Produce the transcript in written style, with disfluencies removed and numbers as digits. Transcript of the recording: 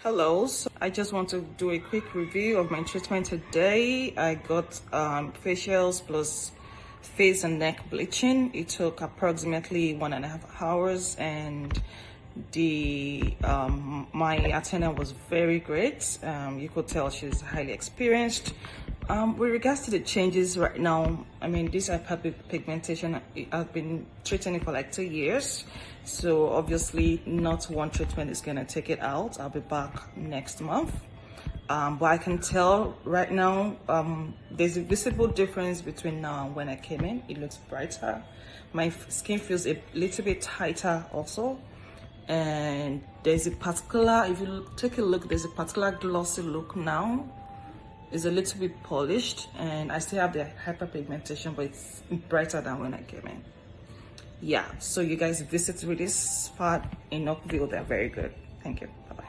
Hello, so I just want to do a quick review of my treatment today. I got facials plus face and neck bleaching. It took approximately 1.5 hours, and the my attendant was very great. You could tell she's highly experienced. With regards to the changes right now, I mean, this hyperpigmentation, I've been treating it for like 2 years. So obviously not one treatment is gonna take it out. I'll be back next month. But I can tell right now, there's a visible difference between now and when I came in. It looks brighter. My skin feels a little bit tighter also. And there's a particular, if you take a look, there's a particular glossy look now. It's a little bit polished, and I still have the hyperpigmentation, but it's brighter than when I came in. Yeah, so you guys visit Riddhi Spa in Oakville. They're very good. Thank you. Bye-bye.